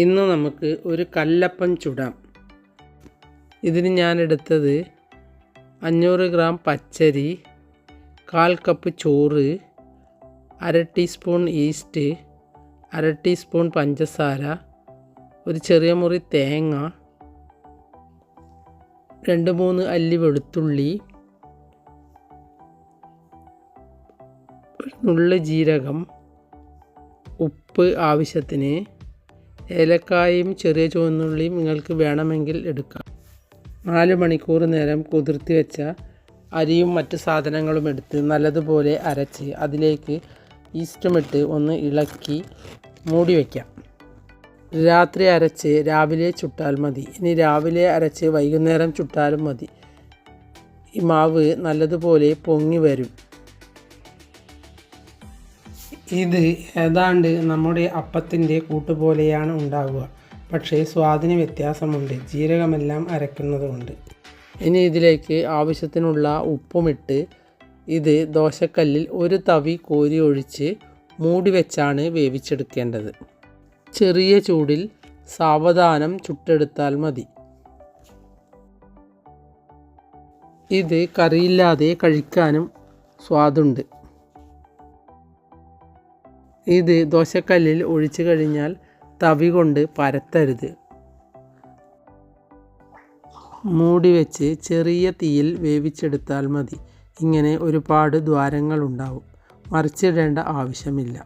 ഇന്ന് നമുക്ക് ഒരു കല്ലപ്പം ചുടാം. ഇതിന് ഞാൻ എടുത്തത് 500 ഗ്രാം പച്ചരി, 1/4 കപ്പ് ചോറ്, 1/2 ടീസ്പൂൺ ഈസ്റ്റ്, 1/2 ടീസ്പൂൺ പഞ്ചസാര, ഒരു ചെറിയ മുറി തേങ്ങ, 2-3 അല്ലി വെളുത്തുള്ളി, നുള്ള് ജീരകം, ഉപ്പ് ആവശ്യത്തിന്, ഏലക്കായും ചെറിയ ചുവന്നുള്ളിയും നിങ്ങൾക്ക് വേണമെങ്കിൽ എടുക്കാം. 4 മണിക്കൂർ നേരം കുതിർത്തി വെച്ച അരിയും മറ്റ് സാധനങ്ങളും എടുത്ത് നല്ലതുപോലെ അരച്ച് അതിലേക്ക് ഈസ്റ്റുമിട്ട് ഒന്ന് ഇളക്കി മൂടി വയ്ക്കാം. രാത്രി അരച്ച് രാവിലെ ചുട്ടാൽ മതി. ഇനി രാവിലെ അരച്ച് വൈകുന്നേരം ചുട്ടാലും മതി. ഈ മാവ് നല്ലതുപോലെ പൊങ്ങി വരും. ഇത് ഏതാണ്ട് നമ്മുടെ അപ്പത്തിൻ്റെ കൂട്ടുപോലെയാണ് ഉണ്ടാവുക. പക്ഷേ സ്വാദിന് വ്യത്യാസമുണ്ട്, ജീരകമെല്ലാം അരയ്ക്കുന്നതുകൊണ്ട്. ഇനി ഇതിലേക്ക് ആവശ്യത്തിനുള്ള ഉപ്പുമിട്ട് ഇത് ദോശക്കല്ലിൽ ഒരു തവി കോരി ഒഴിച്ച് മൂടി വെച്ചാണ് വേവിച്ചെടുക്കേണ്ടത്. ചെറിയ ചൂടിൽ സാവധാനം ചുട്ടെടുത്താൽ മതി. ഇത് കറിയില്ലാതെ കഴിക്കാനും സ്വാദുണ്ട്. ഇത് ദോശക്കല്ലിൽ ഒഴിച്ചു കഴിഞ്ഞാൽ തവി കൊണ്ട് പരത്തരുത്. മൂടി വെച്ച് ചെറിയ തീയിൽ വേവിച്ചെടുത്താൽ മതി. ഇങ്ങനെ ഒരുപാട് ദ്വാരങ്ങളുണ്ടാവും. മറിച്ചിടേണ്ട ആവശ്യമില്ല.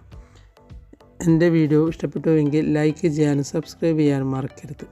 എൻ്റെ വീഡിയോ ഇഷ്ടപ്പെട്ടുവെങ്കിൽ ലൈക്ക് ചെയ്യാനും സബ്സ്ക്രൈബ് ചെയ്യാനും മറക്കരുത്.